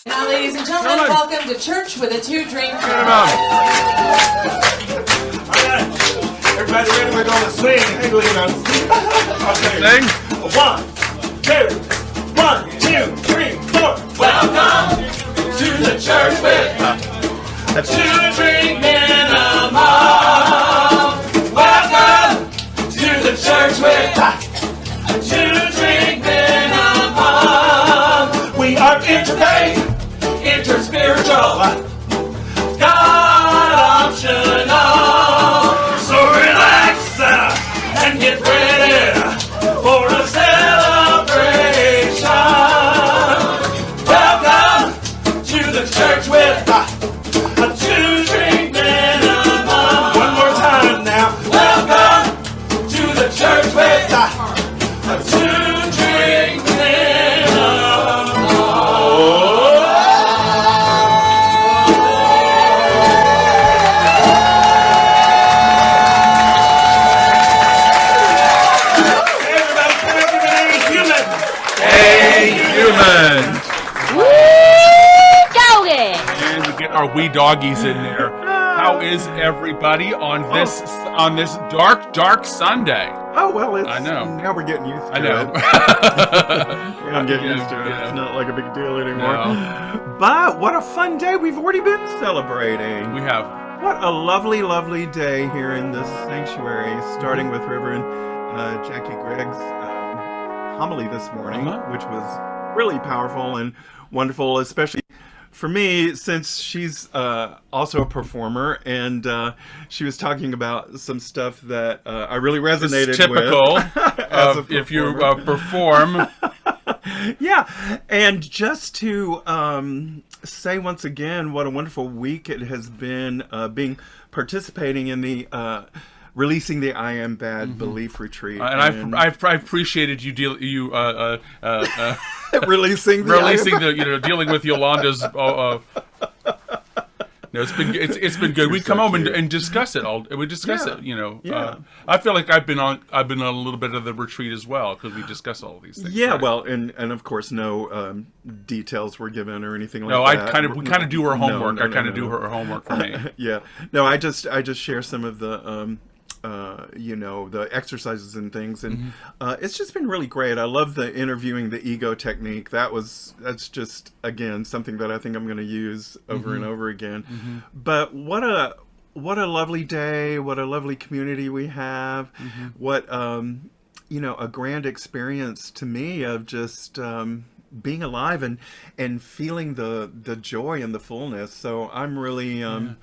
Now, ladies and gentlemen, welcome to Church with a Two-Drink Crew. Everybody ready? We're going to sing. Hey, Lena. Okay. Sing. 1, 2, 1, 2, 3, 4. Welcome to the church with a two-drink minimum. Welcome to the church with a two-drink minimum. We are interfaith, Interspiritual, God optional. so relax And get ready for a celebration. Welcome to the church with a two-drink minimum. one more time now. Welcome to the church with a two-drink minimum. Everybody, come on, give me a human. Human. Doggy! And we get our wee doggies in there. How is everybody on this dark Sunday? Oh, well, it's... I know. Now we're getting used to I know. it. I'm getting used to it. Yeah. It's not like a big deal anymore. No. But what a fun day we've already been celebrating. We have. What a lovely, lovely day here in this sanctuary, starting with Reverend Jackie Gregg's homily this morning, which was really powerful and wonderful, especially for me, since she's also a performer, and she was talking about some stuff that I really resonated It's typical with. As a of if you performer. perform. Yeah, and just to say once again what a wonderful week it has been participating in the releasing the I Am Bad Belief Retreat. And I've appreciated you releasing dealing with Yolanda's. No, it's been good. We come home and discuss it all. We discuss it. I feel like I've been on a little bit of the retreat as well because we discuss all these things. Yeah, right? well, and of course, no details were given or anything like No, that. we kind of do her homework. No, I kind of no. do her homework for me. Yeah, no, I just share some of the the exercises and things, and it's just been really great. I love the interviewing the ego technique. That's just again something that I think I'm going to use over and over again. But what a lovely day! What a lovely community we have! What a grand experience to me of just being alive and feeling the joy and the fullness. So I'm really happy.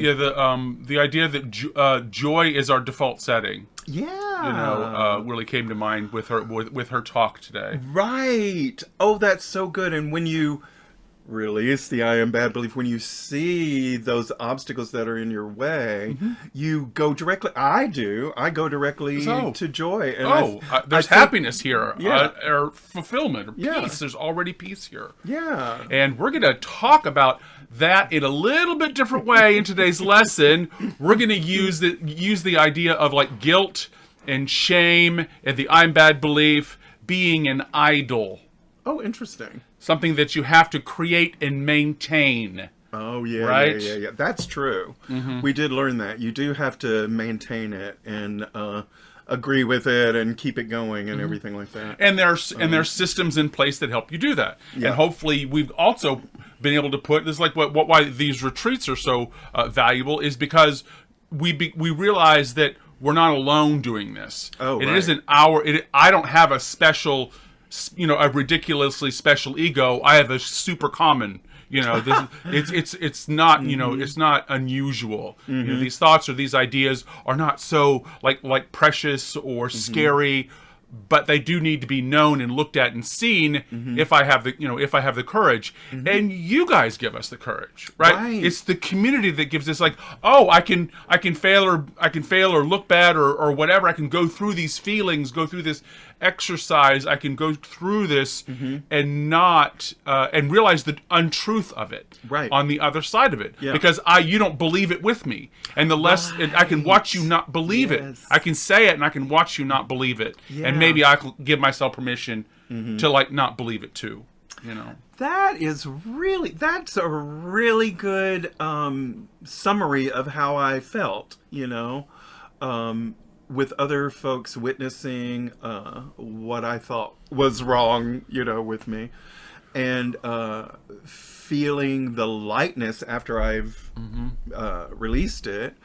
The idea that joy is our default setting. Yeah, Really came to mind with her talk today. Right. Oh, that's so good. And when you release the I Am Bad Belief, when you see those obstacles that are in your way, you go directly. I go directly to joy. And there's happiness here, Yeah. or fulfillment, or peace. Yeah. There's already peace here. Yeah. And we're going to talk about that in a little bit different way in today's lesson. We're going to use the idea of like guilt and shame and the I'm bad belief being an idol. Oh, interesting. Something that you have to create and maintain. Oh, yeah, Right? yeah. That's true. We did learn that. You do have to maintain it and agree with it and keep it going and everything like that. And there's systems in place that help you do that. Yeah. And hopefully we've also been able to put this is like why these retreats are so valuable is because we realize that we're not alone doing this. Oh, It right. isn't I don't have a special, a ridiculously special ego. I have a super common. It's not it's not unusual. These thoughts or these ideas are not so like precious or scary, but they do need to be known and looked at and seen if I have the courage. And you guys give us the courage, right? It's the community that gives us I can fail or look bad or whatever. I can go through these feelings, go through this exercise. I can go through this and not and realize the untruth of it on the other side of it because you don't believe it with me, and the less I can watch you not believe it. I can say it and I can watch you not believe it, and maybe I can give myself permission to not believe it too. You know. That's a really good summary of how I felt, with other folks witnessing what I thought was wrong, with me, and feeling the lightness after I've released it,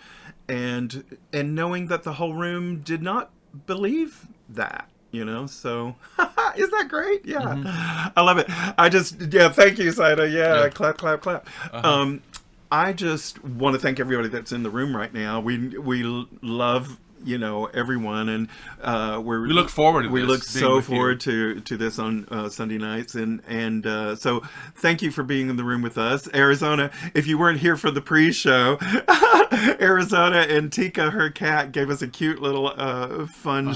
and knowing that the whole room did not believe that. So is that great? Yeah. I love it. Thank you, Saida. Yeah. Clap, clap, clap. I just want to thank everybody that's in the room right now. We love, everyone, and we look forward to this. We look so forward to this on Sunday nights, and so thank you for being in the room with us, Arizona. If you weren't here for the pre-show, Arizona and Tika, her cat, gave us a cute little fun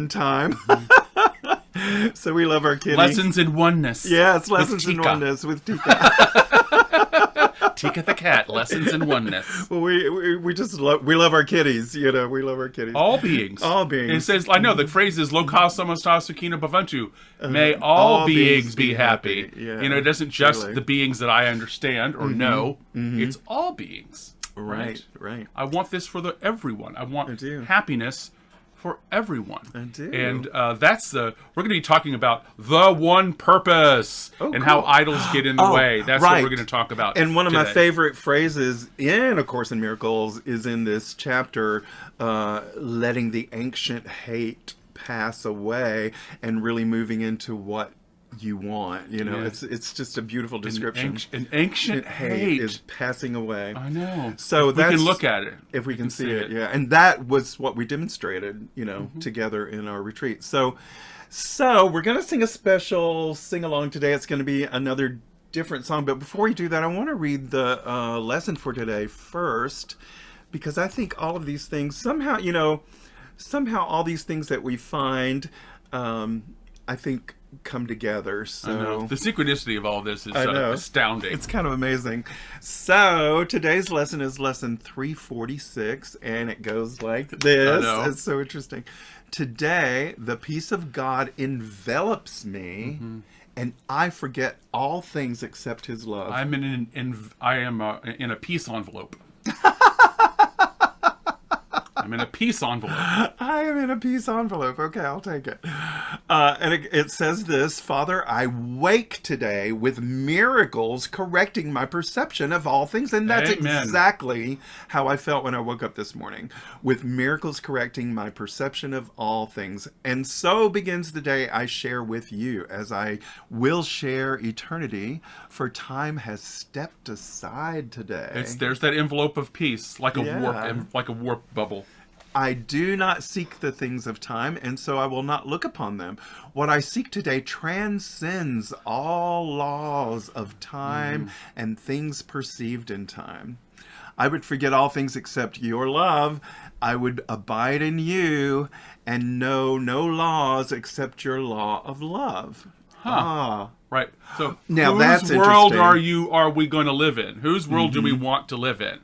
time. So we love our kitty. Lessons in oneness. Yes, lessons in oneness with Tika. Tika the cat, lessons in oneness. Well, we just love our kitties, we love our kitties. All beings. All beings. It says, I know, the phrase is, Lokal Samasta Sukhina Bhavantu. May all beings be happy. Yeah, it doesn't just the beings that I understand or know. It's all beings. Right. I want this for everyone. I want happiness for everyone. I do. And we're going to be talking about the one purpose and how idols get in the way. That's what we're going to talk about. And one of my favorite phrases in A Course in Miracles is in this chapter, letting the ancient hate pass away and really moving into what you want. It's just a beautiful description. An ancient hate is passing away. I know. So we can look at it. If we can see it, yeah. And that was what we demonstrated, together in our retreat. So we're going to sing a special sing-along today. It's going to be another different song. But before we do that, I want to read the lesson for today first, because I think all of these things, somehow all these things that we find, I think, come together. So I know. The synchronicity of all this is astounding. It's kind of amazing. So today's lesson is lesson 346, and it goes like this. It's so interesting. Today, the peace of God envelops me, and I forget all things except His love. I am in a peace envelope. I'm in a peace envelope. I am in a peace envelope. Okay, I'll take it. And it says this: Father, I wake today with miracles correcting my perception of all things. And that's exactly how I felt when I woke up this morning, with miracles correcting my perception of all things. And so begins the day I share with you, as I will share eternity, for time has stepped aside today. There's that envelope of peace, like a warp bubble. I do not seek the things of time, and so I will not look upon them. What I seek today transcends all laws of time and things perceived in time. I would forget all things except your love. I would abide in you and know no laws except your law of love. Right. So now whose world are we going to live in? Whose world do we want to live in?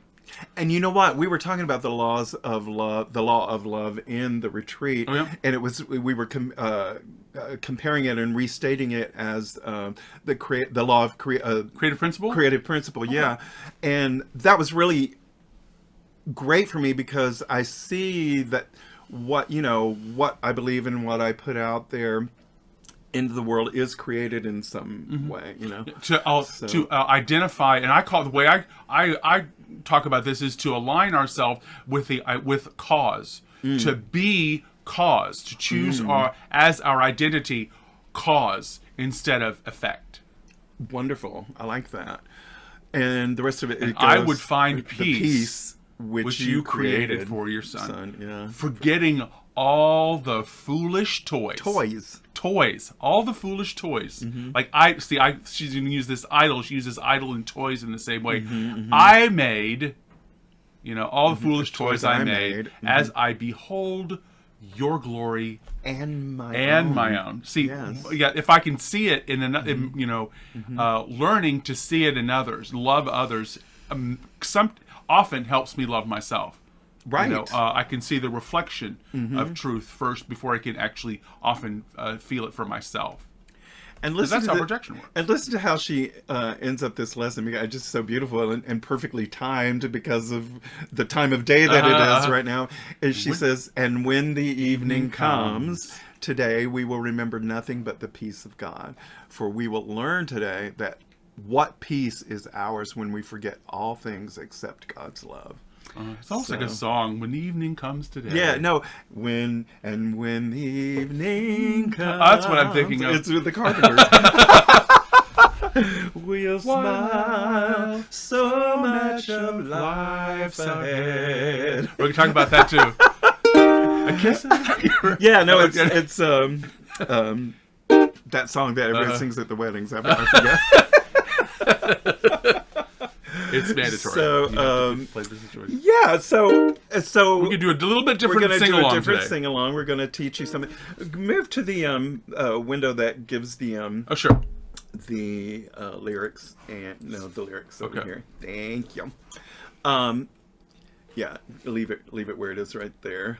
And you know what? We were talking about the laws of love, the law of love in the retreat, and we were comparing it and restating it as the law of creative principle. Creative principle, yeah. And that was really great for me, because I see that what I believe and what I put out there into the world is created in some way, to identify, and I call the way I talk about this is to align ourselves with cause, to be cause, to choose as our identity cause instead of effect. Wonderful, I like that. And the rest of it goes, I would find peace which you created for your son. Yeah. Forgetting all the foolish toys, all the foolish toys. Like she's gonna use this idol. She uses idol and toys in the same way. I made, all the foolish toys I made as I behold your glory and my own. See, if I can see it in another, learning to see it in others, love others, often helps me love myself. Right. I can see the reflection of truth first before I can actually often feel it for myself. And 'Cause listen that's to how the- projection works. And listen to how she ends up this lesson. Because it's just so beautiful and perfectly timed because of the time of day that it is right now. And she says, "And when the evening comes, today we will remember nothing but the peace of God. For we will learn today that what peace is ours when we forget all things except God's love." It's almost like a song. When the evening comes today. Yeah, no. When the evening comes. That's what I'm thinking of. It's with the Carpenters. We'll smile, so much of life's ahead. We're gonna talk about that too. A kiss. Yeah, no, it's that song that everybody sings at the weddings. I forget. It's mandatory. So, You have to play this situation. Yeah, so We could do a little bit we're different gonna do sing-along a different today. sing-along. We're gonna teach you something. Move to the window that gives the Oh, sure. lyrics and the lyrics over Okay. here. Thank you. Yeah, leave it where it is right there.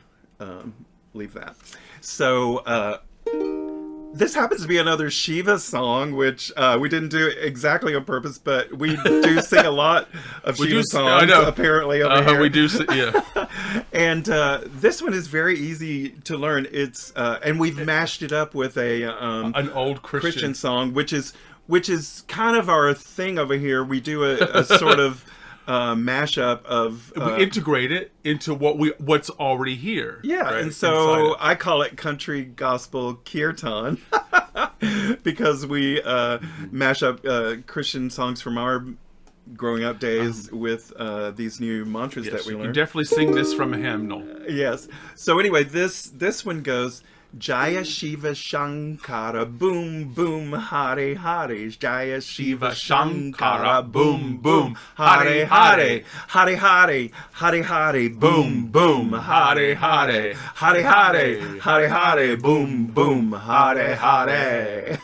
Leave that. So this happens to be another Shiva song, which we didn't do exactly on purpose, but we do sing a lot of Shiva songs. I know. Apparently over here. We do. Yeah. And this one is very easy to learn. It's and we've mashed it up with An old Christian song, which is kind of our thing over here. We do a sort of mashup of We integrate it into what's already here. yeah, right, and so inside I call it country gospel kirtan because we mash up Christian songs from our growing up days with these new mantras it. that Yes, we you can learned. definitely sing this from a hymnal. Yes. So anyway, this one goes Jaya Shiva Shankara Boom Boom Hare Hare Jaya Shiva Shankara Boom Boom Hare Hare Hare Hare Hare Hare Boom Boom Hare Hare Hare Hare Hare Hare Boom Boom Hare Hare.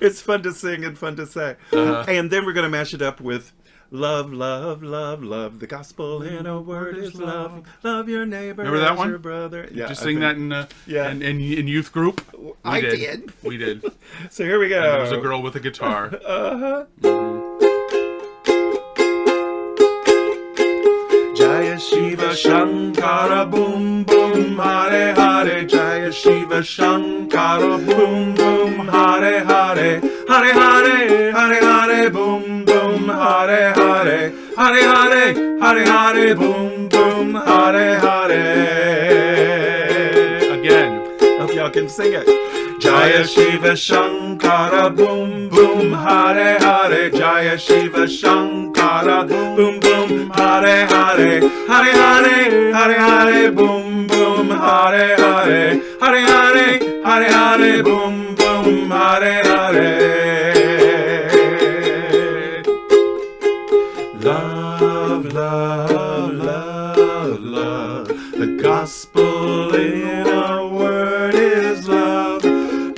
It's fun to sing and fun to say. And then we're going to mash it up with love, love, love, love. The gospel in a word is love. Love your neighbor Remember that as one? your brother. Yeah, Did you I sing think- that Yeah. in youth group? I did. We did. So here we go. There was a girl with a guitar. Jaya Shiva Shankara Boom Boom Hare Hare Jaya Shiva Shankara Boom Boom Hare Hare Hare Hare Hare Hare Boom Boom Hare Hare Hare Hare Hare Hare Boom Boom Hare Hare. Again. Hope y'all can sing it. Jaya Shiva Shankara Boom Boom Hare Hare Jaya Shiva Shankara Boom Boom Hare Hare Hare Hare Hare Hare Boom Boom Hare Hare Hare Hare Hare Hare Boom Boom Hare Hare. Love, love, love, love. The gospel in a word is love.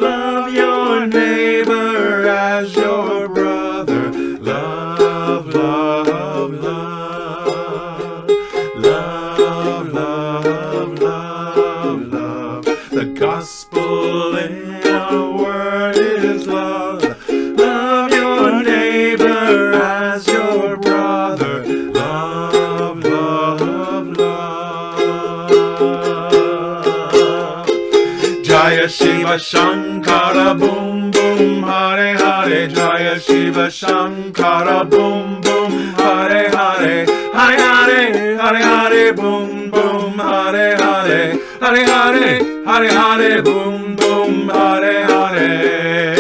Love your neighbor as your brother. Love, love, love. Love, love, love, love. The gospel in a word is love. Love your neighbor as your brother. Love, love, love. Jaya Shiva Shankara Boom Boom Hare Hare Jaya Shiva Shankara Boom Boom Hare Hare Hare Hare Hare Hare Boom Boom Hare Hare Hare Hare Hare Hare Boom Boom Hare Hare.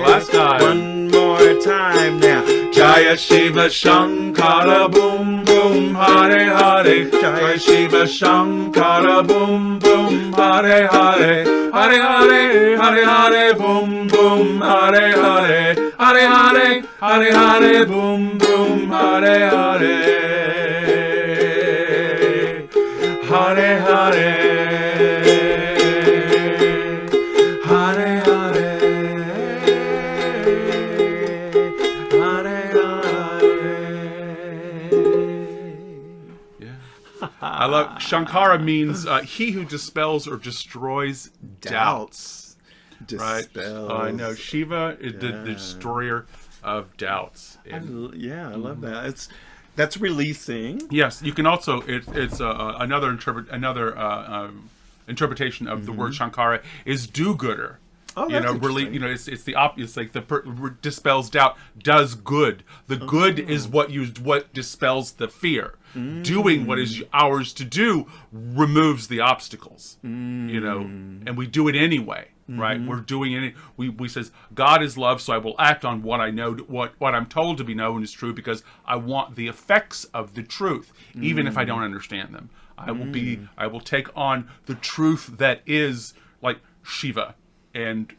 Last time. One more time now. Jaya Shiva Shankara Boom Boom Hare Hare Jaya Shiva Shankara Boom Boom Hare Hare Hare Hare Hare Hare Boom Boom Hare Hare Hare Hare Hare Hare Boom Boom Hare Hare Hare Hare Hare Hare I love Shankara means he who dispels or destroys doubts. Dispels. right? I know Shiva is the destroyer of doubts. I love that. That's releasing. Yes, you can also. It's another interpretation of the word Shankara is do-gooder. Oh, that's Really, interesting. it's the it's like dispels doubt, does good. The good is what dispels the fear. Doing what is ours to do removes the obstacles. And we do it anyway, right? We're doing it. We says God is love, so I will act on what I know, what I'm told to be known is true, because I want the effects of the truth, even if I don't understand them. I will take on the truth that is like Shiva, and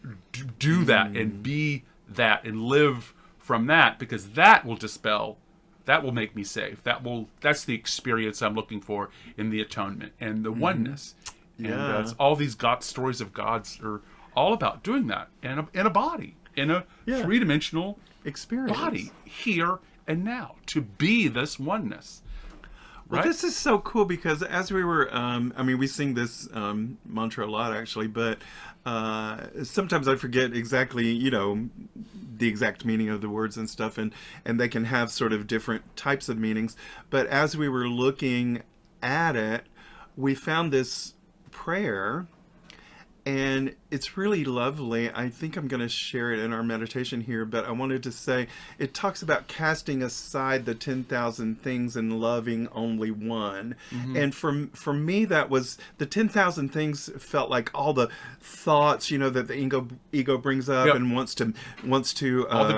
do that and be that and live from that, because that will dispel, that will make me safe. That's the experience I'm looking for in the atonement and the oneness. And that's all these God stories of gods are all about doing that in a body, in a three-dimensional Experience. body, here and now, to be this oneness. Well, Right? this is so cool because as we were, we sing this mantra a lot actually, but sometimes I forget exactly, the exact meaning of the words and stuff, and they can have sort of different types of meanings. But as we were looking at it, we found this prayer, and it's really lovely. I think I'm going to share it in our meditation here, but I wanted to say it talks about casting aside the 10,000 things and loving only one. And for me, that was the 10,000 things felt like all the thoughts, that the ego brings up and wants to All the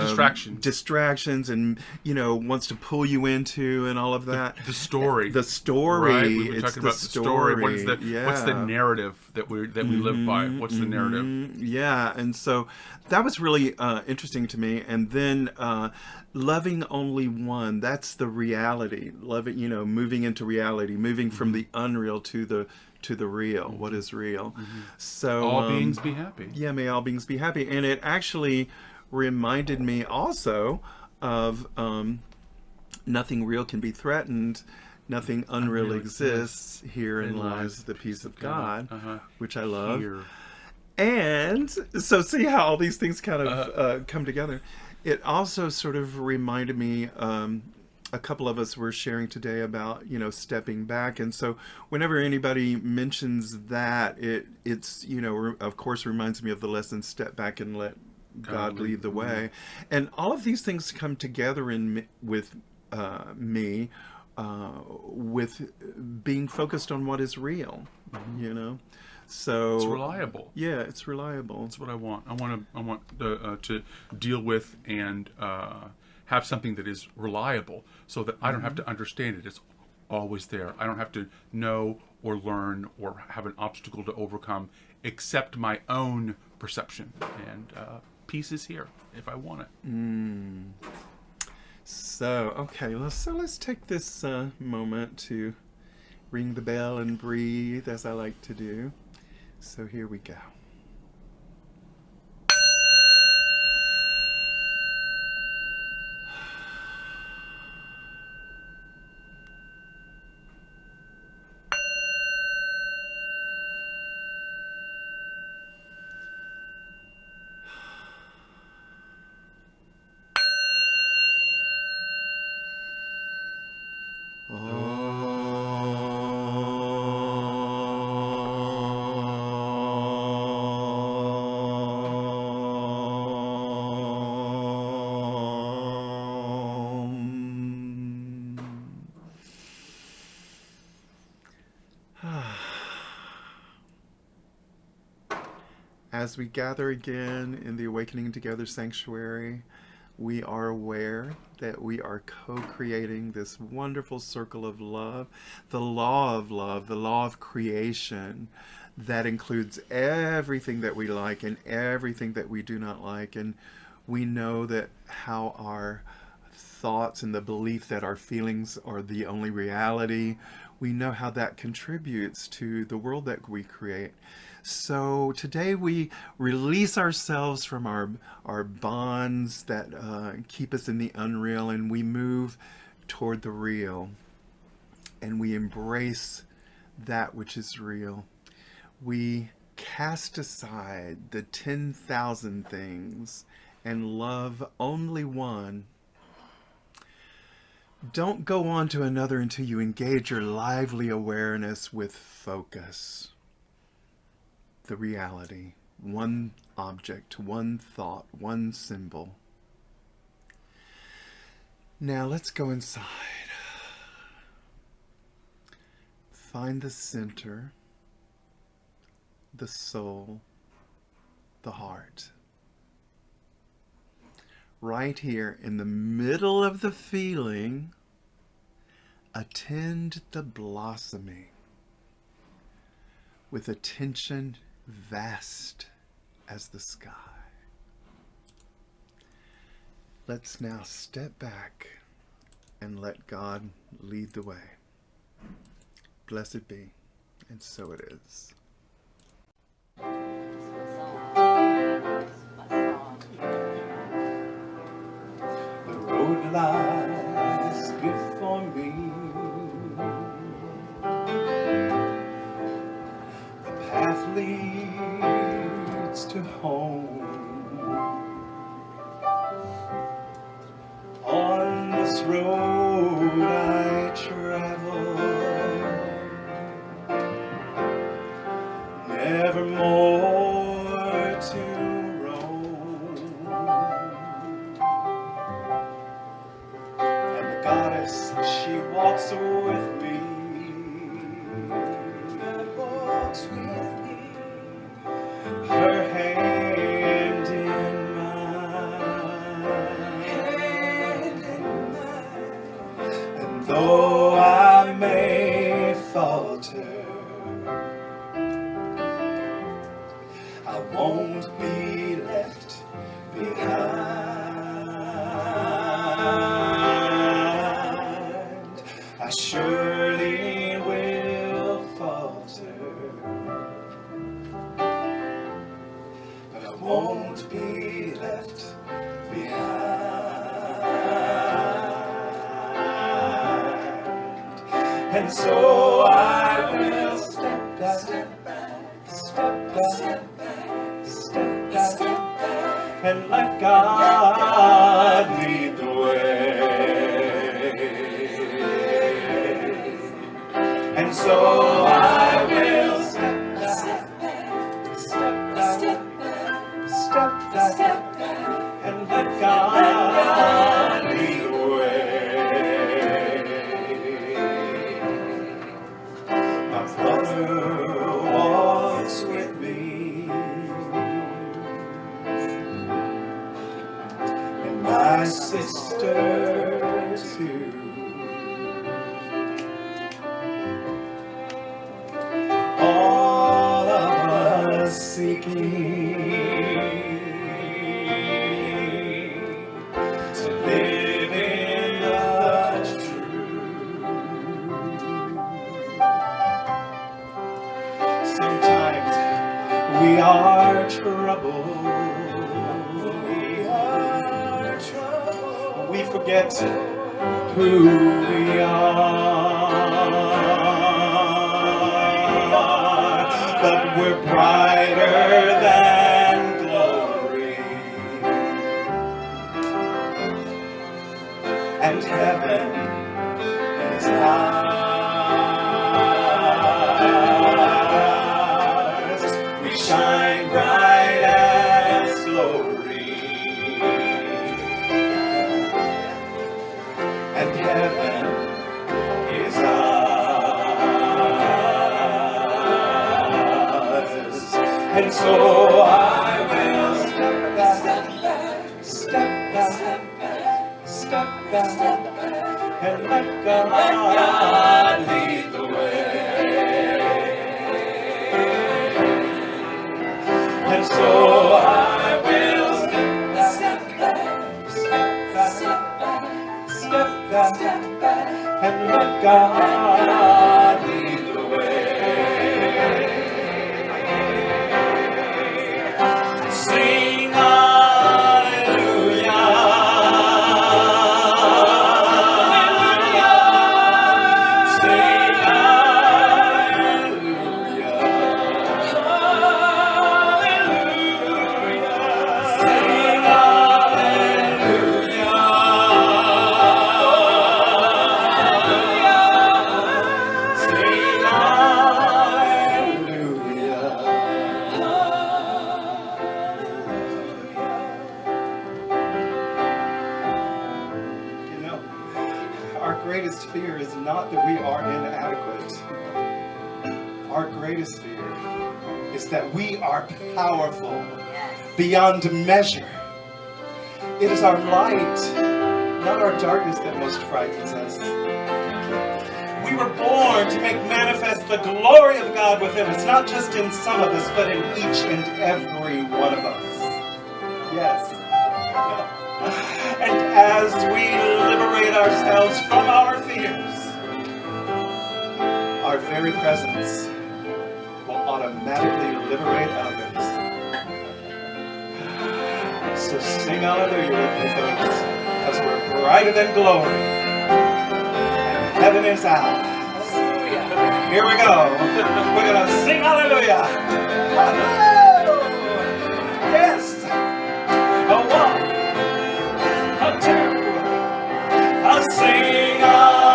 distractions and wants to pull you into and all of that. The story. Right? We were talking about the story. What's the narrative that we live by? What's the narrative? Yeah, and so that was really interesting to me. And then loving only one, that's the reality. Loving, moving into reality, moving from the unreal to the real. What is real? So All beings be happy. Yeah, may all beings be happy. And it actually reminded me also of nothing real can be threatened. Nothing unreal exists. Herein lies the peace of God, which I love. Here. And so see how all these things kind of come together. It also sort of reminded me, a couple of us were sharing today about, stepping back. And so whenever anybody mentions that, it's, of course reminds me of the lesson, step back and let God lead the way. And all of these things come together with me, with being focused on what is real, So It's reliable. Yeah, it's reliable. That's what I want. I want to deal with and have something that is reliable, so that I don't have to understand it. It's always there. I don't have to know or learn or have an obstacle to overcome, except my own perception. And peace is here if I want it. So okay, let's take this moment to ring the bell and breathe, as I like to do. So here we go. As we gather again in the Awakening Together Sanctuary, we are aware that we are co-creating this wonderful circle of love, the law of creation that includes everything that we like and everything that we do not like. And we know that how our thoughts and the belief that our feelings are the only reality, we know how that contributes to the world that we create. So today we release ourselves from our bonds that keep us in the unreal, and we move toward the real, and we embrace that which is real. We cast aside the 10,000 things and love only one. Don't go on to another until you engage your lively awareness with focus. The reality, one object, one thought, one symbol. Now let's go inside. Find the center, the soul, the heart. Right here in the middle of the feeling, attend the blossoming with attention vast as the sky. Let's now step back and let God lead the way. Blessed be, and so it is. The road lies before me. The path leads to home. On this road I travel, nevermore to roam. And the goddess, she walks with me. God walks with me. Her hand in mine. And though I may falter, I won't be left behind. I surely will falter, but I won't be left behind. And so I will step back, step back, step back, step back, step back, step back, and let God lead the way. And so I will step back, step back, step back, step back, step back, and let God lead the way. My brother walks with me, and my sister too. All of us seeking to live in the truth. Sometimes we are troubled. We are troubled. We forget who we are. But we're brighter than glory, and heaven is ours. We shine bright as glory, and heaven is ours. And so I will step back, step back, step back, step back, and let God lead the way. And so I will step back, step back, step back, step back, and let God lead the way. Sing hallelujah, sing hallelujah. not that we are inadequate. Our greatest fear is that we are powerful beyond measure. It is our light, not our darkness, that most frightens us. We were born to make manifest the glory of God within us, not just in some of us, but in each and every one of us. Yes. And as we liberate ourselves from our fears, our very presence will automatically liberate others. So sing hallelujah with me, folks, because we're brighter than glory, and heaven is ours. Here we go. We're going to sing hallelujah. Yes. A one, a two, a sing hallelujah.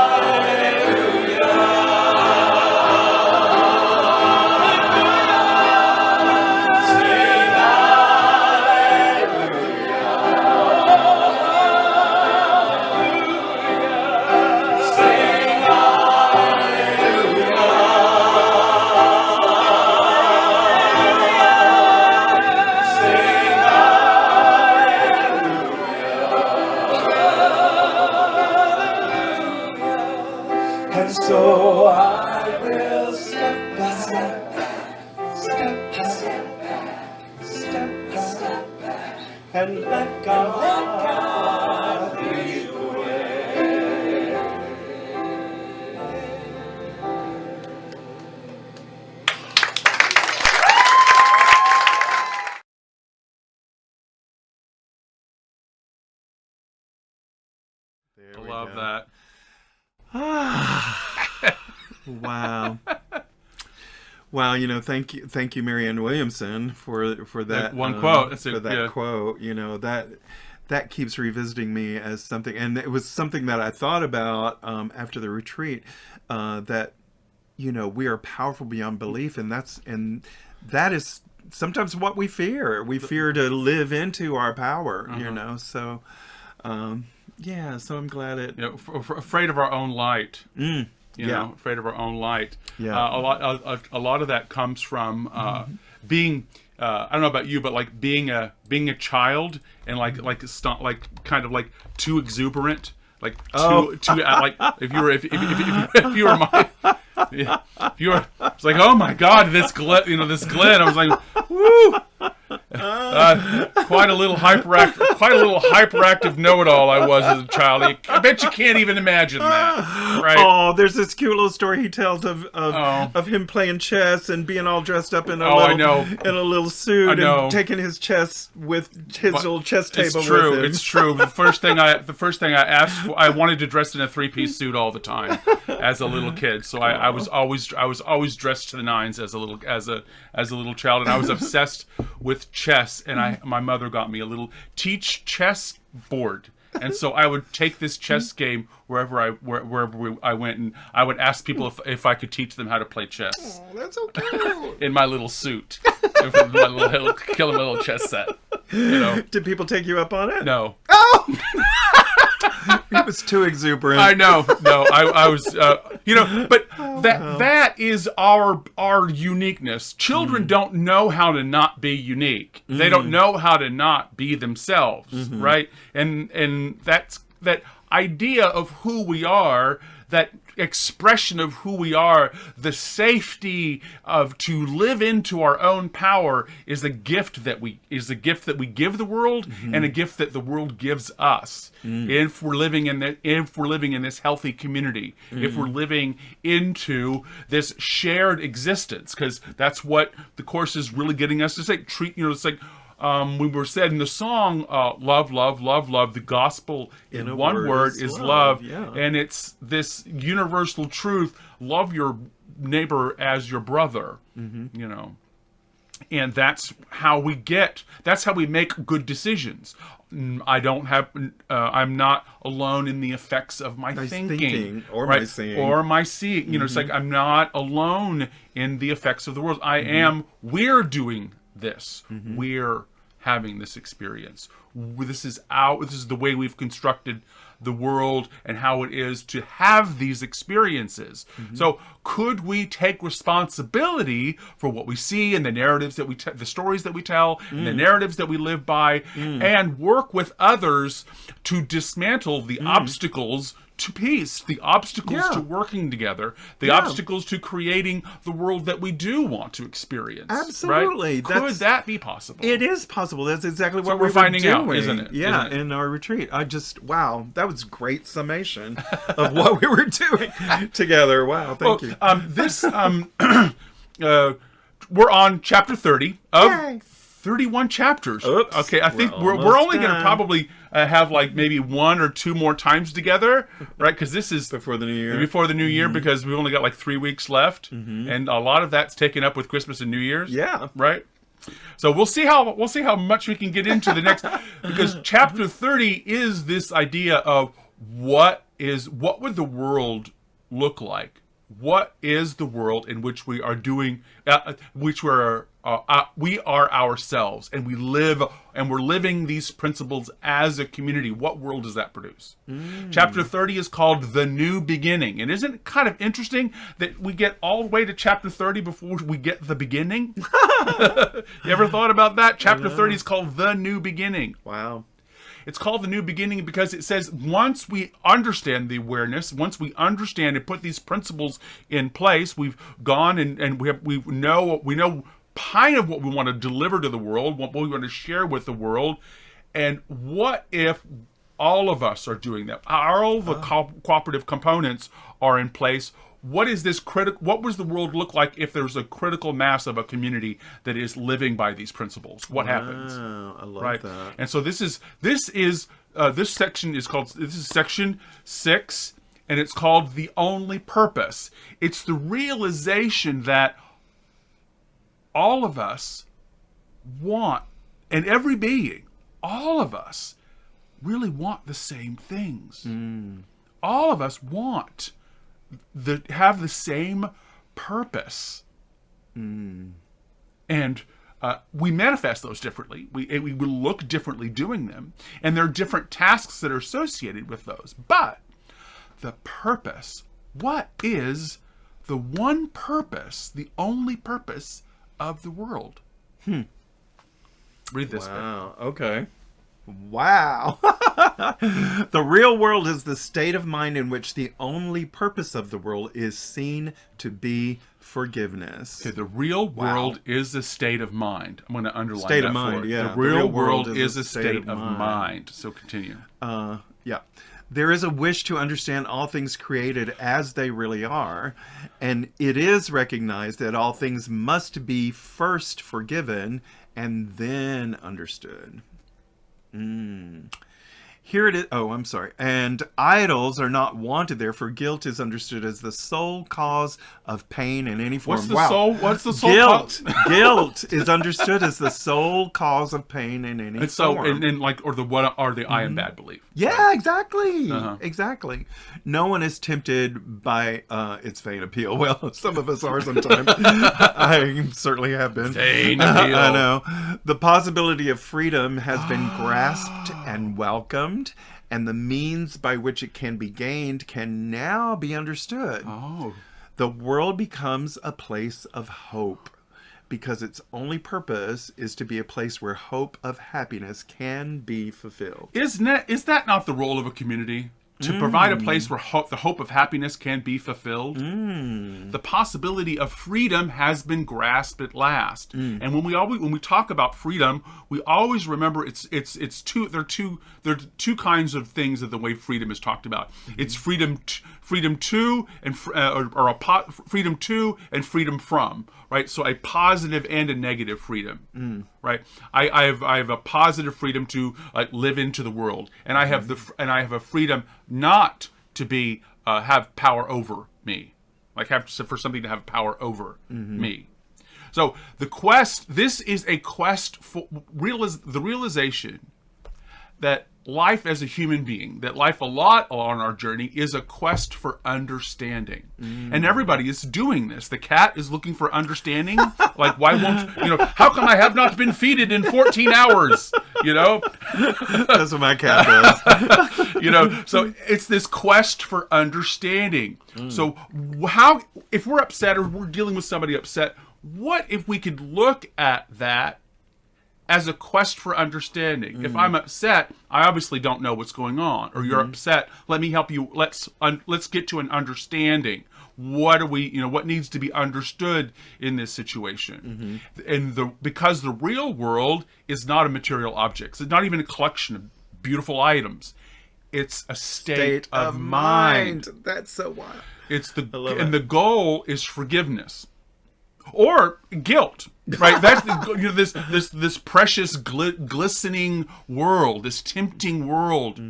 Sing hallelujah. Sing and so I will step back, step back, step back, and let God lead the way. There I we love go. that. Wow. Wow, you know, thank you, Marianne Williamson, for that one quote. That's for that yeah. quote. You know, that keeps revisiting me as something, and it was something that I thought about after the retreat. That, you know, we are powerful beyond belief, and that is sometimes what we fear. We fear to live into our power. You know, so yeah. So I'm glad it. You know, afraid of our own light. You know, afraid of our own light. Yeah. A lot of that comes from being. I don't know about you, but like being a child and like kind of like too exuberant, like too like if you were my. Yeah. If you were, it's like, oh my God, this Glenn, this Glenn. I was like, woo, quite a little hyperactive know-it-all I was as a child. I bet you can't even imagine that, right? Oh, there's this cute little story he tells of him playing chess and being all dressed up in a little suit and taking his chess with his little chess table with him. It's true. The first thing I asked for, I wanted to dress in a 3-piece suit all the time as a little kid. So I was always dressed to the nines as a little child, and I was obsessed with chess. And my mother got me a little teach chess board, and so I would take this chess game wherever I went, and I would ask people if I could teach them how to play chess. Oh, that's so cute. In my little suit, with my little chess set. You know. Did people take you up on it? No. Oh. It was too exuberant. I know. No, I was, but that is our uniqueness. Children don't know how to not be unique. They don't know how to not be themselves, right? And that's that idea of who we are, that expression of who we are, the safety of to live into our own power is a gift that we give the world, and a gift that the world gives us. If we're living in this healthy community, if we're living into this shared existence, because that's what the Course is really getting us to say. It's like we were said in the song, love, love, love, love. The gospel in one word is love. Yeah. And it's this universal truth: love your neighbor as your brother. And that's how we make good decisions. I'm not alone in the effects of my thinking or right? my seeing. Or my seeing. It's like I'm not alone in the effects of the world. We're doing this. We're having this experience. This is the way we've constructed the world and how it is to have these experiences. So could we take responsibility for what we see and the narratives that the stories that we tell, and the narratives that we live by, and work with others to dismantle the obstacles to peace, the obstacles to working together, the obstacles to creating the world that we do want to experience. Absolutely. Right? Could that be possible? It is possible. That's exactly what we're finding doing. out, isn't it? Yeah, Isn't it? in our retreat. Wow, that was great summation of what we were doing together. Wow, thank you. We're on chapter 30 of Yay. 31 chapters. Oops. Okay, I think We're we're only going to done. probably have like maybe 1 or 2 more times together, right? Because this is Before the new year. Before the new year, because we've only got like 3 weeks left, and a lot of that's taken up with Christmas and New Year's. Yeah. Right. So we'll see how much we can get into the next, because chapter 30 is this idea of what would the world look like? What is the world in which we are doing, we are ourselves, and we're living these principles as a community? What world does that produce? Chapter 30 is called The New Beginning. And isn't it kind of interesting that we get all the way to chapter 30 before we get the beginning? You ever thought about that? Chapter 30 is called The New Beginning. Wow. It's called The New Beginning because it says once we understand the awareness, once we understand and put these principles in place, we've gone and we know kind of what we want to deliver to the world, what we want to share with the world. And what if all of us are doing that? All the cooperative components are in place. What is this what does the world look like if there's a critical mass of a community that is living by these principles? What happens? I love that. And so this section is section 6, and it's called The Only Purpose. It's the realization that all of us want, and every being, all of us really want the same things. All of us want have the same purpose, and we manifest those differently. We will look differently doing them, and there are different tasks that are associated with those. But the purpose, what is the one purpose, the only purpose of the world? Read this. Wow. Okay. Wow. The real world is the state of mind in which the only purpose of the world is seen to be forgiveness. Okay, the real world is a state of mind. I'm going to underline State that of mind, for it. yeah. The real world is a state of mind. So continue. Yeah. There is a wish to understand all things created as they really are, and it is recognized that all things must be first forgiven and then understood. Here it is. Oh, I'm sorry. And idols are not wanted there, for guilt is understood as the sole cause of pain in any form. What's the sole Guilt. cause? Guilt is understood as the sole cause of pain in any And so, form. and like, or the what are the I am bad belief? Yeah, exactly. Uh-huh. Exactly. No one is tempted by its vain appeal. Well, some of us are sometimes. I certainly have been. Vain appeal. I know. The possibility of freedom has been grasped and welcomed, and the means by which it can be gained can now be understood. Oh. The world becomes a place of hope, because its only purpose is to be a place where hope of happiness can be fulfilled. Is that not the role of a community? To provide a place where the hope of happiness can be fulfilled? The possibility of freedom has been grasped at last. And when we talk about freedom, we always remember there are two kinds of things of the way freedom is talked about. It's freedom to and freedom to and freedom from, right? So a positive and a negative freedom, right? I have a positive freedom to live into the world, and I have a freedom not to be have power over me, for something to have power over me. So this is a quest for the realization that life as a human being, that life a lot on our journey is a quest for understanding. And everybody is doing this. The cat is looking for understanding. Like, why won't, how come I have not been feeded in 14 hours? That's what my cat does. So it's this quest for understanding. So how, if we're upset or we're dealing with somebody upset, what if we could look at that as a quest for understanding? If I'm upset, I obviously don't know what's going on. Or you're upset, let me help you. Let's get to an understanding. What what needs to be understood in this situation? And because the real world is not a material object. It's not even a collection of beautiful items. It's a state of mind. That's so wild. The goal is forgiveness. Or guilt, right? That's this precious glistening world, this tempting world,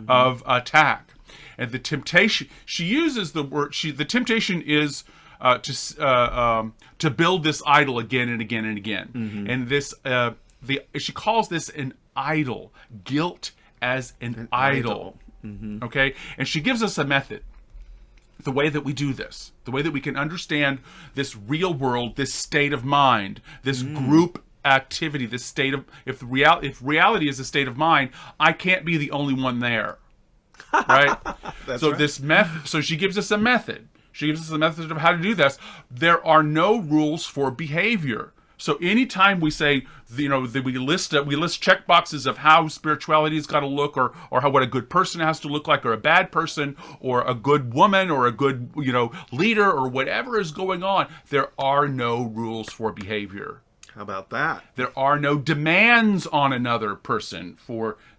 of attack, and the temptation. She uses the word. The temptation is to build this idol again and again and again, and this she calls this an idol, guilt as an idol. Okay, and she gives us a method. The way that we do this, the way that we can understand this real world, this state of mind, this group activity, this state of, if reality is a state of mind, I can't be the only one there, right? So right. This method, so she gives us a method. She gives us a method of how to do this. There are no rules for behavior. So anytime we say, that we list check boxes of how spirituality has got to look, or how what a good person has to look like, or a bad person, or a good woman, or a good leader, or whatever is going on. There are no rules for behavior. How about that? There are no demands on another person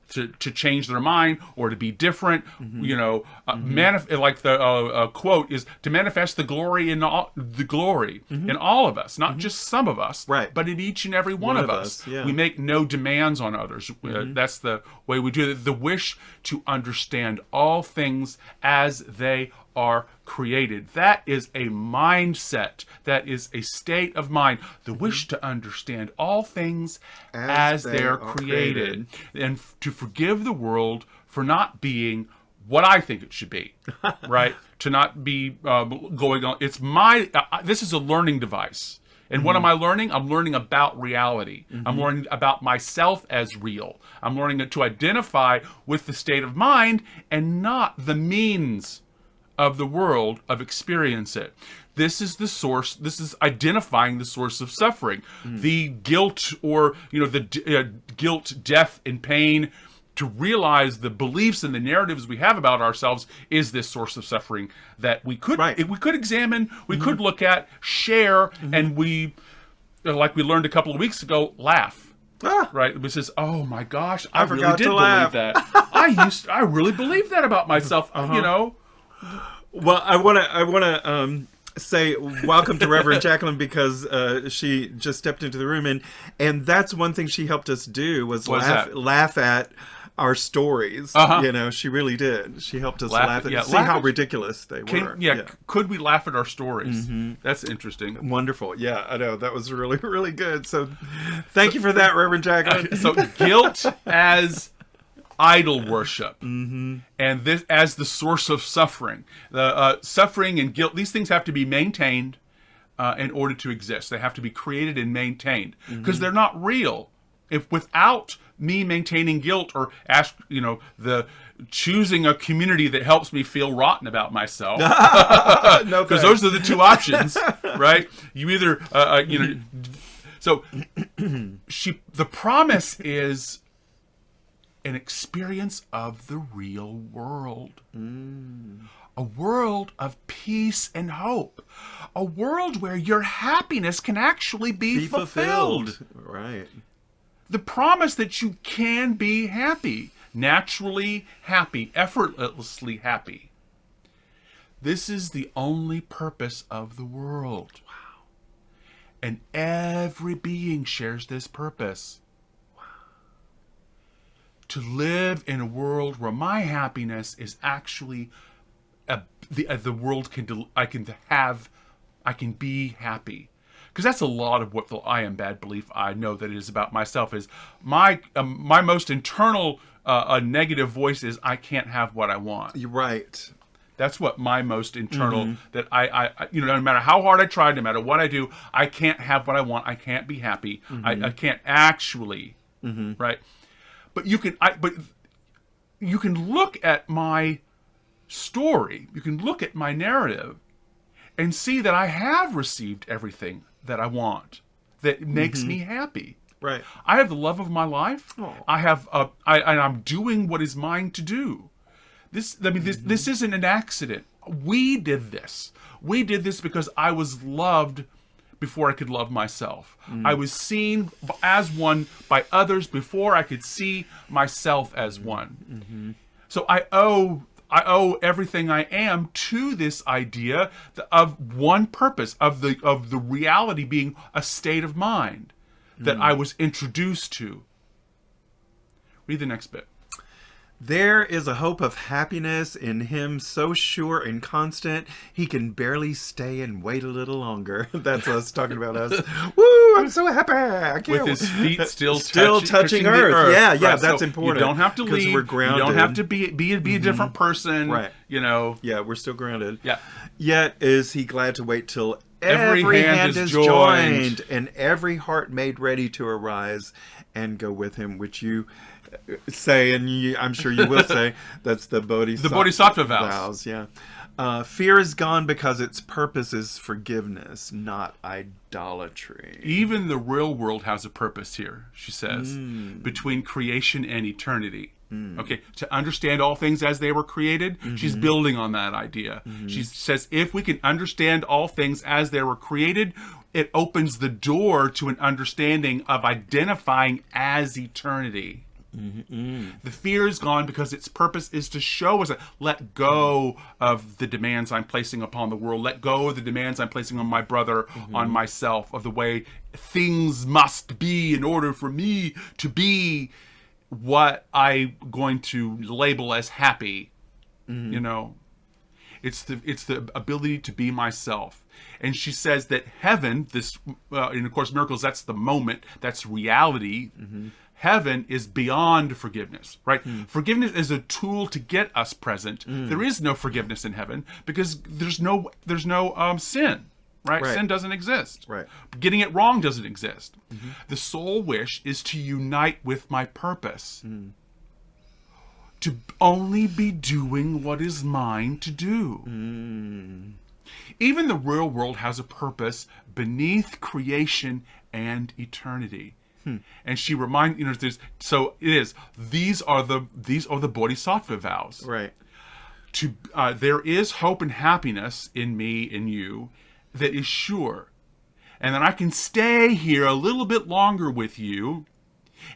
to change their mind or to be different. Like the quote is to manifest the glory in all of us, not just some of us, right, but in each and every one of us. Yeah. We make no demands on others. That's the way we do it. The wish to understand all things as they are created. That is a mindset. That is a state of mind. The wish to understand all things as they're created. And to forgive the world for not being what I think it should be, right? To not be going on. It's this is a learning device. And what am I learning? I'm learning about reality. I'm learning about myself as real. I'm learning to identify with the state of mind and not the means of the world of experience it. This is the source. This is identifying the source of suffering, the guilt, or the guilt, death, and pain. To realize the beliefs and the narratives we have about ourselves is this source of suffering that we could examine, we could look at, share, and we, like we learned a couple of weeks ago, laugh. Right? It says, "Oh my gosh, I really did believe that. I really believed that about myself." Well, I want to say welcome to Reverend Jacqueline, because she just stepped into the room, and that's one thing she helped us do was laugh at our stories. She really did. She helped us laugh at see how ridiculous they were. Could we laugh at our stories? That's interesting. Wonderful. Yeah, I know. That was really, really good. So thank you for that, Reverend Jacqueline. So guilt as idol worship, and this as the source of suffering. The suffering and guilt, these things have to be maintained in order to exist. They have to be created and maintained, because they're not real. If without me maintaining guilt, or choosing a community that helps me feel rotten about myself, because those are the two options, right? You either so the promise is an experience of the real world. A world of peace and hope. A world where your happiness can actually be fulfilled. Right. The promise that you can be happy, naturally happy, effortlessly happy. This is the only purpose of the world. Wow. And every being shares this purpose. To live in a world where my happiness is actually the world I can be happy, because that's a lot of what the I am bad belief I know that it is about myself is my most internal negative voice is I can't have what I want. You're right. That's what my most internal, that I no matter how hard I try, no matter what I do, I can't have what I want. I can't be happy. I can't actually, right? But you can look at my story. You can look at my narrative and see that I have received everything that I want that makes me happy. Right. I have the love of my life. I have, I'm doing what is mine to do. This isn't an accident. We did this. We did this because I was loved before I could love myself. I was seen as one by others before I could see myself as one. So I owe everything I am to this idea of one purpose, of the reality being a state of mind that I was introduced to. Read the next bit. There is a hope of happiness in him so sure and constant, he can barely stay and wait a little longer. That's us talking about us. Woo, I'm so happy. I can't. With his feet still touching earth. Yeah, Right, that's so important. You don't have to leave. We're grounded. You don't have to be a different person. Right. Yeah, we're still grounded. Yeah. Yet is he glad to wait till Every hand is joined, and every heart made ready to arise and go with him, which you say, and I'm sure you will say, that's the Bodhisattva vows. Yeah. Fear is gone because its purpose is forgiveness, not idolatry. Even the real world has a purpose here, she says, between creation and eternity. Okay, to understand all things as they were created, she's building on that idea. She says if we can understand all things as they were created, it opens the door to an understanding of identifying as eternity. The fear is gone because its purpose is to show us that let go of the demands I'm placing upon the world, let go of the demands I'm placing on my brother, on myself, of the way things must be in order for me to be what I'm going to label as happy. It's the ability to be myself. And she says that heaven, in A Course in Miracles, that's the moment, that's reality. Heaven is beyond forgiveness, right? Forgiveness is a tool to get us present. There is no forgiveness in heaven because there's no sin, right? Sin doesn't exist. Right. Getting it wrong doesn't exist. The soul wish is to unite with my purpose. To only be doing what is mine to do. Even the real world has a purpose beneath creation and eternity. And she reminds these are the Bodhisattva vows. Right. There is hope and happiness in me, in you, that is sure, and that I can stay here a little bit longer with you,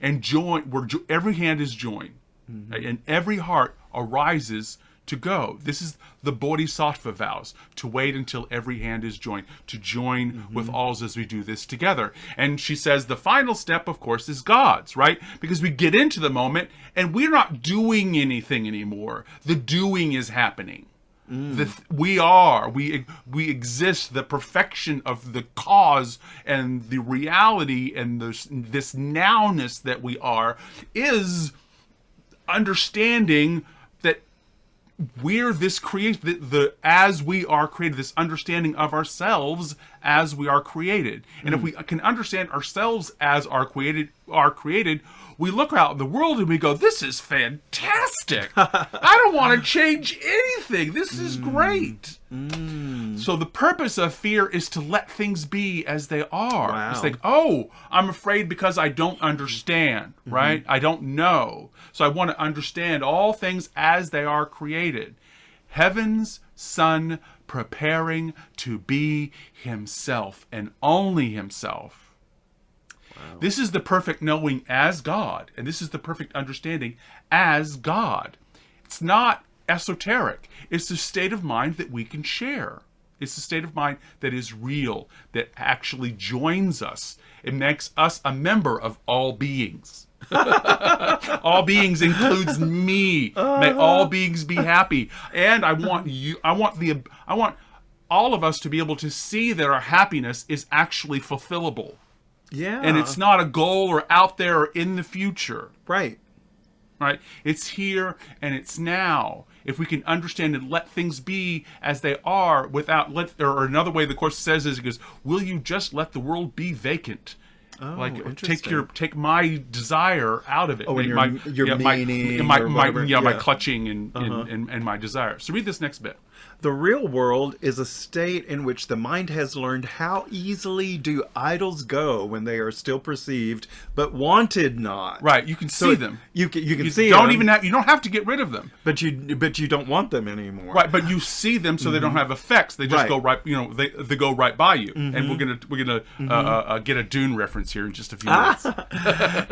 and join. Where every hand is joined, and every heart arises to go. This is the Bodhisattva vows, to wait until every hand is joined, to join with alls as we do this together. And she says the final step, of course, is God's, right? Because we get into the moment and we're not doing anything anymore. The doing is happening. We exist. The perfection of the cause and the reality and this nowness that we are is understanding that we're this as we are created, this understanding of ourselves as we are created. And if we can understand ourselves as are created, we look out in the world and we go, this is fantastic. I don't want to change anything. This is great. So the purpose of fear is to let things be as they are. Wow. It's like, oh, I'm afraid because I don't understand, right? I don't know. So I want to understand all things as they are created. Heaven's Son preparing to be himself and only himself. Wow. This is the perfect knowing as God, and this is the perfect understanding as God. It's not esoteric. It's a state of mind that we can share. It's a state of mind that is real, that actually joins us. It makes us a member of all beings. All beings includes me. May all beings be happy. And I want all of us to be able to see that our happiness is actually fulfillable. Yeah. And it's not a goal or out there or in the future. Right. Right? It's here and it's now. If we can understand and let things be as they are without or another way the Course says is, it goes, will you just let the world be vacant? Oh, Like interesting. take my desire out of it. Oh, and your meaning my or whatever. my Yeah. clutching and my desire. So read this next bit. The real world is a state in which the mind has learned how easily do idols go when they are still perceived, but wanted not. Right, you can see them. You can You see don't them, even have. You don't have to get rid of them. but you don't want them anymore. Right, but you see them, so they don't have effects. They just Right. go right. You know, they go right by you. And we're gonna get a Dune reference here in just a few minutes.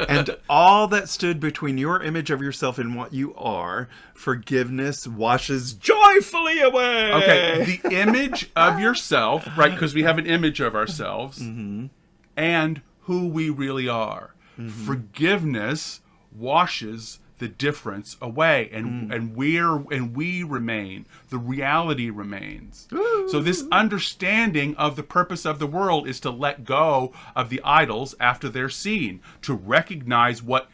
And all that stood between your image of yourself and what you are, forgiveness washes joyfully away. Okay, the image of yourself, right? Because we have an image of ourselves, and who we really are. Forgiveness washes the difference away, and we remain. The reality remains. So this understanding of the purpose of the world is to let go of the idols after they're seen, to recognize what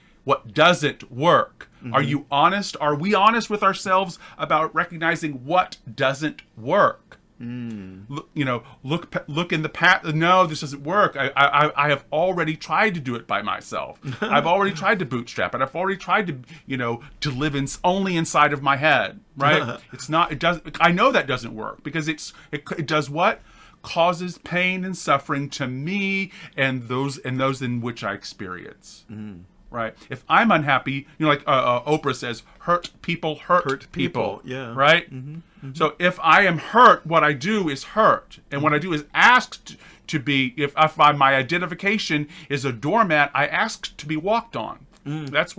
doesn't work. Are you honest? Are we honest with ourselves about recognizing what doesn't work? Look, look in the past. No, this doesn't work. I have already tried to do it by myself. I've already tried to bootstrap it. I've already tried to live only inside of my head. Right? It's not. It does. I know that doesn't work because it does what? Causes pain and suffering to me and those in which I experience. Right. If I'm unhappy, like Oprah says, hurt people hurt people. Yeah. Right. So if I am hurt, what I do is hurt, and what I do is ask to be. If my identification is a doormat, I ask to be walked on. That's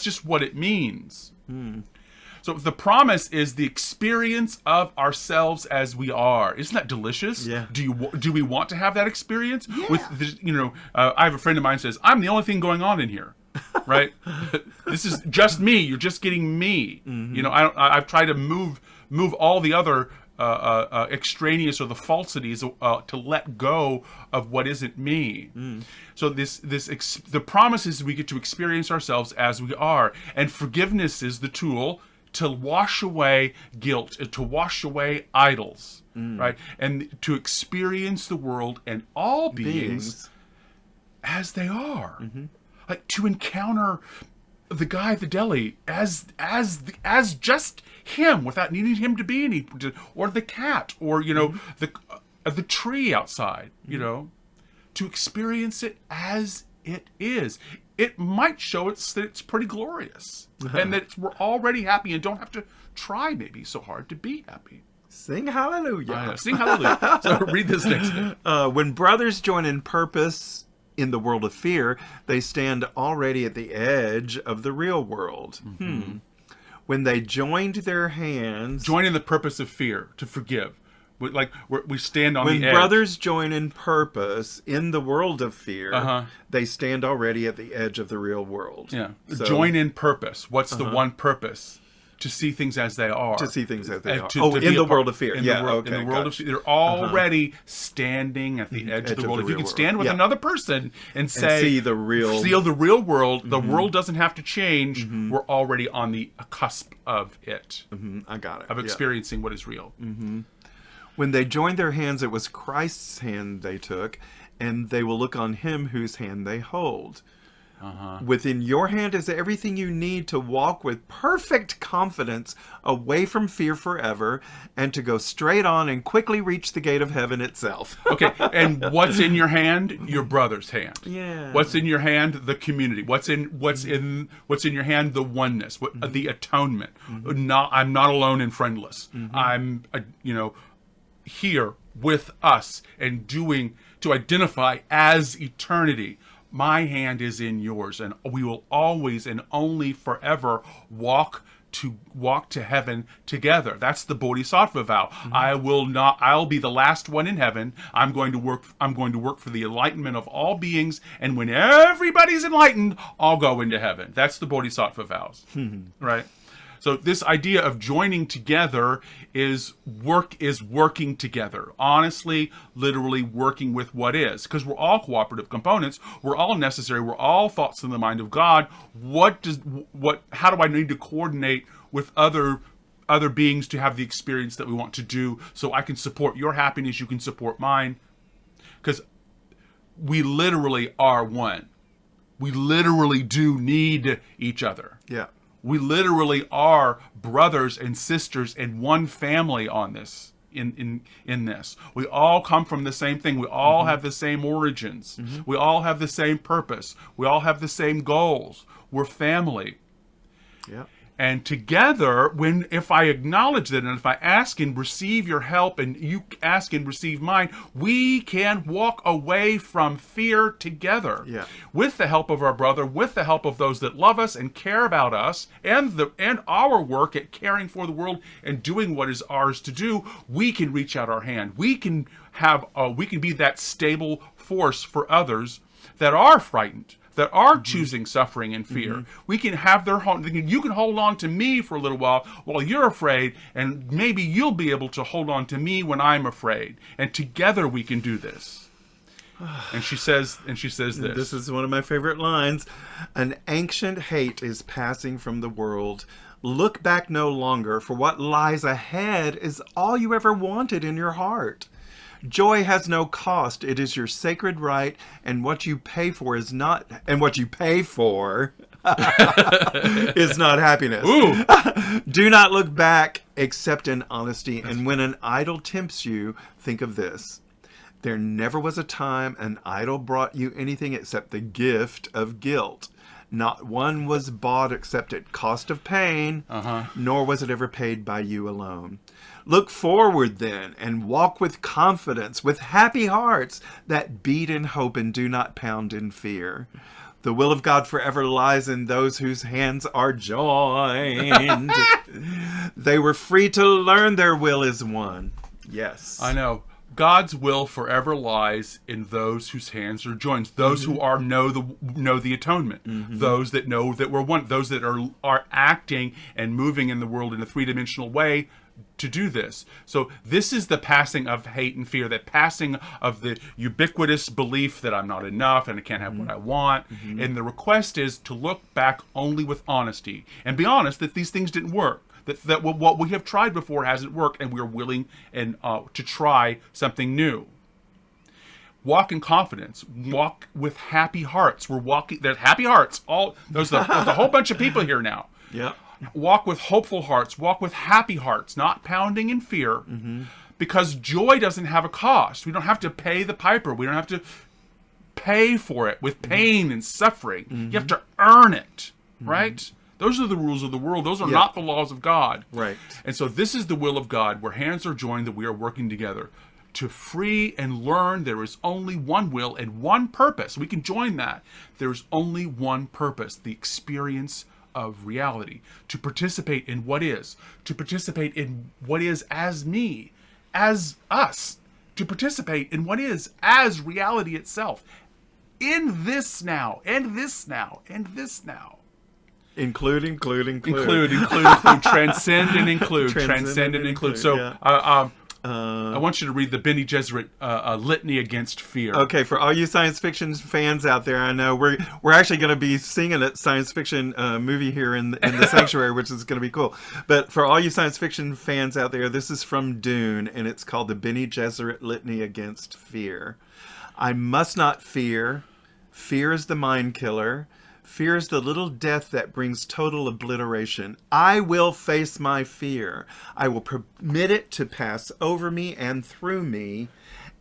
just what it means. So the promise is the experience of ourselves as we are. Isn't that delicious? Yeah. Do we want to have that experience? Yeah. With this, I have a friend of mine who says, I'm the only thing going on in here. Right? This is just me. You're just getting me. I've tried to move all the other extraneous or the falsities to let go of what isn't me. So the promise is we get to experience ourselves as we are, and forgiveness is the tool to wash away guilt, to wash away idols, right? And to experience the world and all beings as they are. Like to encounter the guy at the deli as just him without needing him to be or the cat, or the tree outside, to experience it as it is. It might show that it's pretty glorious and that we're already happy and don't have to try maybe so hard to be happy. Sing hallelujah. Sing hallelujah. So read this next bit. When brothers join in purpose in the world of fear, they stand already at the edge of the real world. When they joined their hands... Join in the purpose of fear, to forgive. We stand on the edge. When brothers join in purpose in the world of fear, they stand already at the edge of the real world. Yeah. So, join in purpose. What's the one purpose? To see things as they are. To see things as they are. In the world of fear. In the world of fear. They're already standing at the edge of the world. If you can stand with another person and say... see the real... See the real world. The world doesn't have to change. We're already on the cusp of it. I got it. Of experiencing what is real. When they joined their hands, it was Christ's hand they took, and they will look on him whose hand they hold. Within your hand is everything you need to walk with perfect confidence away from fear forever, and to go straight on and quickly reach the gate of heaven itself. Okay, and what's in your hand? Your brother's hand. Yeah. What's in your hand? The community. What's in your hand? The oneness. The atonement. I'm not alone and friendless. I'm here with us and doing to identify as eternity. My hand is in yours, and we will always and only forever walk to heaven together. That's the Bodhisattva vow. I'll be the last one in heaven. I'm going to work for the enlightenment of all beings, and when everybody's enlightened, I'll go into heaven. That's the Bodhisattva vows. Right? So this idea of joining together is working together. Honestly, literally working with what is. Because we're all cooperative components. We're all necessary. We're all thoughts in the mind of God. How do I need to coordinate with other beings to have the experience that we want to do, so I can support your happiness, you can support mine? Because we literally are one. We literally do need each other. Yeah. We literally are brothers and sisters in one family on this. In this, we all come from the same thing. We all have the same origins. We all have the same purpose. We all have the same goals. We're family. Yeah. And together, if I acknowledge that, and if I ask and receive your help, and you ask and receive mine, we can walk away from fear together. Yeah. With the help of our brother, with the help of those that love us and care about us, and our work at caring for the world and doing what is ours to do, we can reach out our hand. We can be that stable force for others that are frightened, that are choosing suffering and fear. We can have you can hold on to me for a little while you're afraid, and maybe you'll be able to hold on to me when I'm afraid. And together we can do this. And she says this. This is one of my favorite lines. An ancient hate is passing from the world. Look back no longer, for what lies ahead is all you ever wanted in your heart. Joy has no cost. It is your sacred right, and what you pay for is not happiness. Ooh. Do not look back except in honesty, and when an idol tempts you, think of this. There never was a time an idol brought you anything except the gift of guilt. Not one was bought except at cost of pain, nor was it ever paid by you alone. Look forward then, and walk with confidence, with happy hearts that beat in hope and do not pound in fear. The will of God forever lies in those whose hands are joined. They were free to learn their will is one. Yes. I know. God's will forever lies in those whose hands are joined. Those who know the atonement. Those that know that we're one. Those that are acting and moving in the world in a three-dimensional way to do this. So this is the passing of hate and fear, that passing of the ubiquitous belief that I'm not enough and I can't have what I want. And the request is to look back only with honesty and be honest that these things didn't work. That what we have tried before hasn't worked, and we're willing to try something new. Walk in confidence. Walk with happy hearts. There's happy hearts. There's a whole bunch of people here now. Yeah. Walk with hopeful hearts. Walk with happy hearts, not pounding in fear. Because joy doesn't have a cost. We don't have to pay the piper. We don't have to pay for it with pain and suffering. You have to earn it, right? Those are the rules of the world. Those are not the laws of God. Right. And so this is the will of God, where hands are joined, that we are working together. To free and learn, there is only one will and one purpose. We can join that. There is only one purpose, the experience of reality. To participate in what is. To participate in what is as me, as us. To participate in what is as reality itself. In this now, and this now, and this now. Include. Transcend and include. Transcend and include. So, yeah. I want you to read the Bene Gesserit Litany Against Fear. Okay, for all you science fiction fans out there, I know we're actually going to be singing a science fiction movie here in the sanctuary, which is going to be cool. But for all you science fiction fans out there, this is from Dune, and it's called the Bene Gesserit Litany Against Fear. I must not fear. Fear is the mind killer. Fear is the little death that brings total obliteration. I will face my fear. I will permit it to pass over me and through me.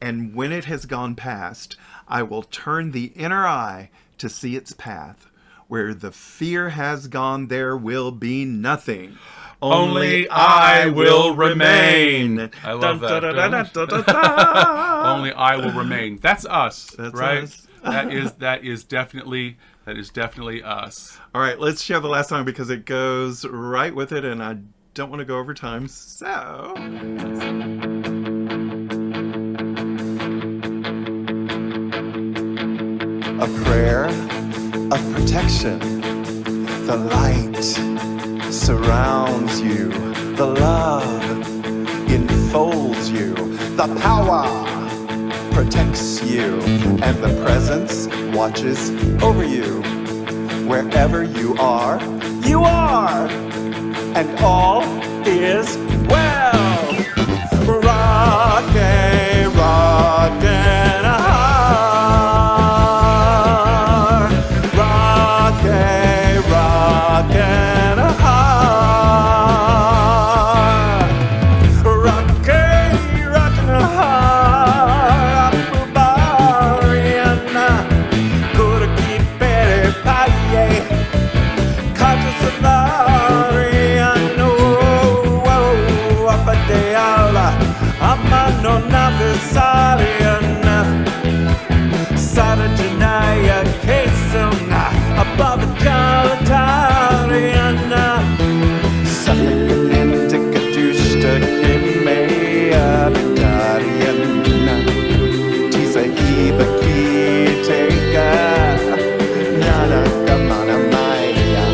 And when it has gone past, I will turn the inner eye to see its path. Where the fear has gone, there will be nothing. Only I will remain. I love that. Only I will remain. That's us, That's right? us. That is definitely us. All right, let's share the last song because it goes right with it, and I don't want to go over time. So, a prayer of protection, the light surrounds you. The love enfolds you. The power protects you. And the presence watches over you. Wherever you are, and all is well. Rockin', rockin', rockin', rockin', rockin', rockin', Gonna keep it pie. Sarajanaya Kesuna above the Galatarian Sakalintika Dushta Kimea Bitarian Tisa Iba Kiteka Nana Kamana Maya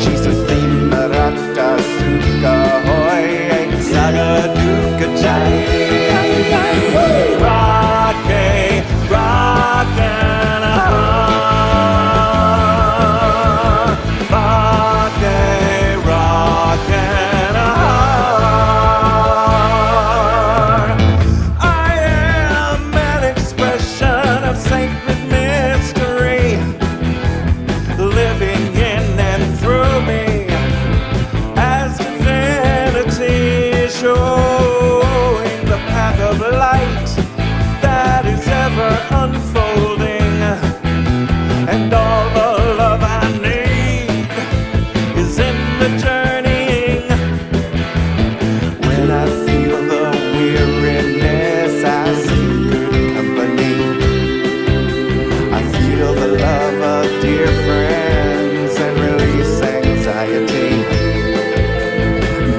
Jesus Simarata Suka Hoy Saga Duka Jaya unfolding, and all the love I need is in the journeying. When I feel the weariness, I seek good company. I feel the love of dear friends and release anxiety.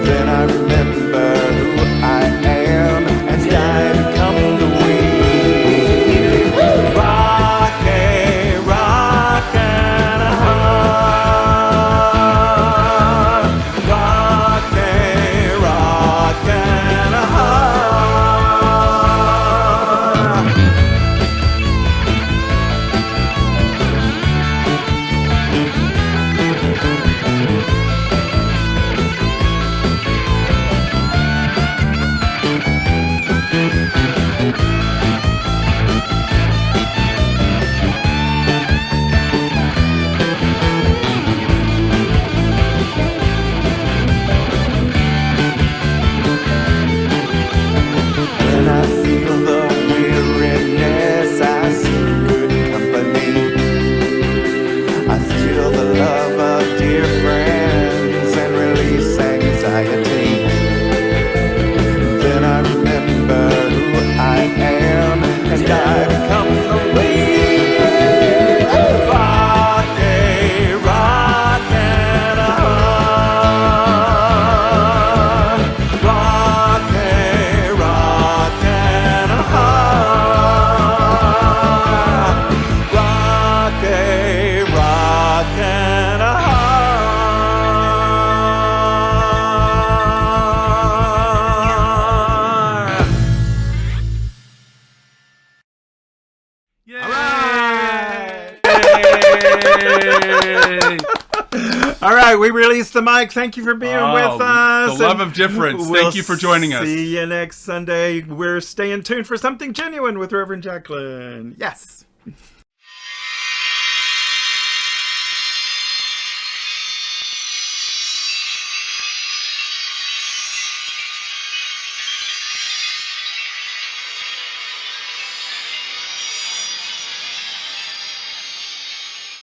Then I remember who I am, and I become the wind. All right, we released the mic. Thank you for being with us. The love of difference. Thank you for joining us. See you next Sunday. We're staying tuned for something genuine with Reverend Jacqueline. Yes.